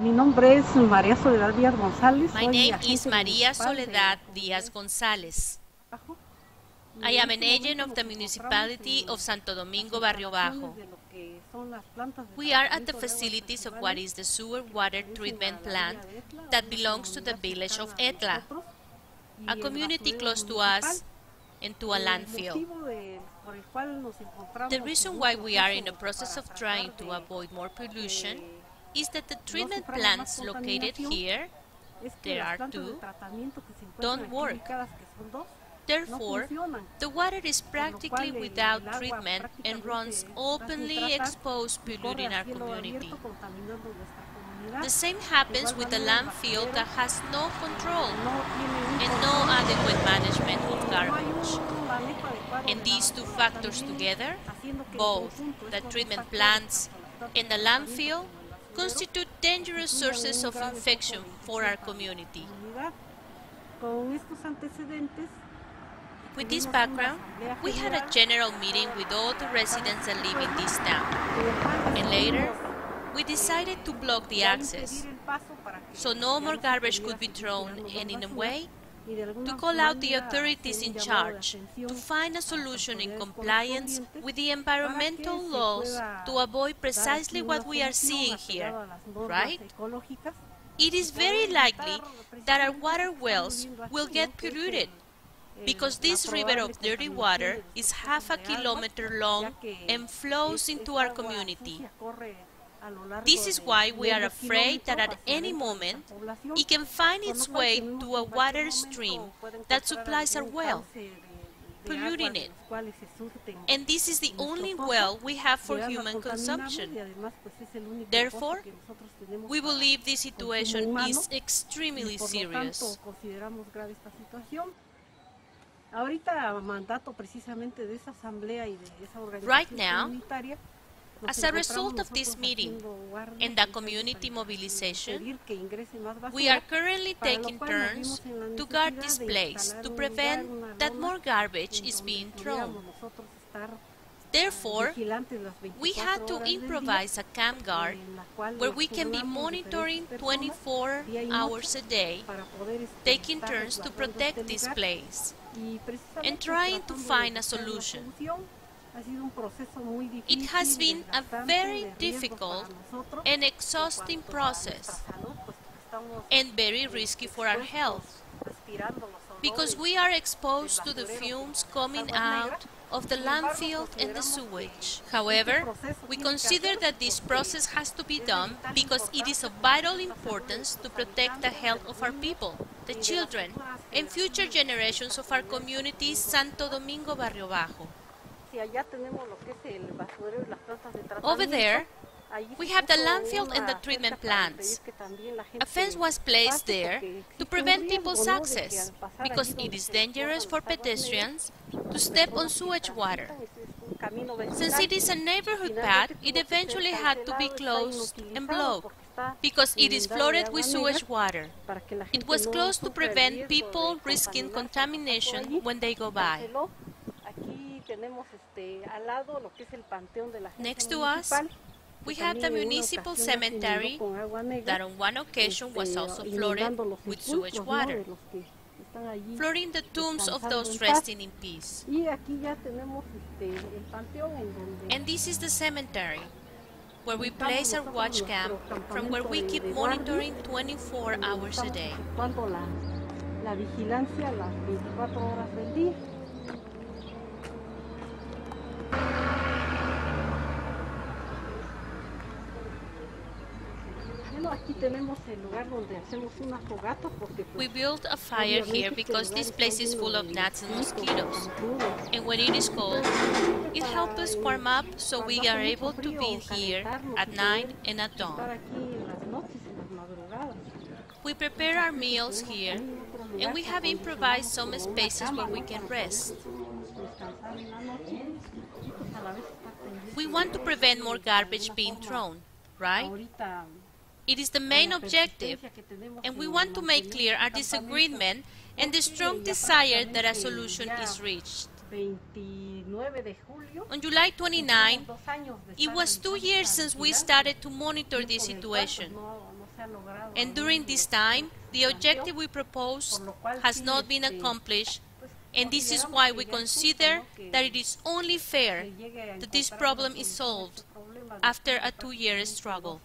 Mi nombre es María Soledad Díaz González. My name is María Soledad Díaz González. I am an agent of the municipality of Santo Domingo Barrio Bajo. We are at the facilities of what is the sewer water treatment plant that belongs to the village of Etla, a community close to us and to a landfill. The reason why we are in the process of trying to avoid more pollution is that the treatment plants located here, there are two, don't work. Therefore, the water is practically without treatment and runs openly exposed, polluting our community. The same happens with the landfill that has no control and no adequate management of garbage. And these two factors together, both the treatment plants and the landfill, constitute dangerous sources of infection for our community. With this background, we had a general meeting with all the residents that live in this town, and later, we decided to block the access, so no more garbage could be thrown, and in a way, to call out the authorities in charge to find a solution in compliance with the environmental laws to avoid precisely what we are seeing here, right? It is very likely that our water wells will get polluted, because this river of dirty water is half a kilometer long and flows into our community. This is why we are afraid that at any moment it can find its way to a water stream that supplies our well, polluting it. And this is the only well we have for human consumption. Therefore, we believe this situation is extremely serious. Right now, as a result of this meeting and the community mobilization, we are currently taking turns to guard this place to prevent that more garbage is being thrown. Therefore, we had to improvise a camp guard where we can be monitoring 24 hours a day, taking turns to protect this place and trying to find a solution. It has been a very difficult and exhausting process and very risky for our health, because we are exposed to the fumes coming out of the landfill and the sewage. However, we consider that this process has to be done because it is of vital importance to protect the health of our people, the children, and future generations of our community, Santo Domingo Barrio Bajo. Over there, we have the landfill and the treatment plants. A fence was placed there to prevent people's access, because it is dangerous for pedestrians to step on sewage water. Since it is a neighborhood path, it eventually had to be closed and blocked, because it is flooded with sewage water. It was closed to prevent people risking contamination when they go by. Next to us, we have the municipal cemetery that on one occasion was also flooded with sewage water, flooding the tombs of those resting in peace. And this is the cemetery, where we place our watch camp, from where we keep monitoring 24 hours a day. We built a fire here because this place is full of gnats and mosquitoes, and when it is cold, it helps us warm up, so we are able to be here at night and at dawn. We prepare our meals here, and we have improvised some spaces where we can rest. We want to prevent more garbage being thrown, right? It is the main objective, and we want to make clear our disagreement and the strong desire that a solution is reached. On July 29, it was 2 years since we started to monitor this situation, And during this time, the objective we proposed has not been accomplished, and this is why we consider that it is only fair that this problem is solved after a 2-year struggle.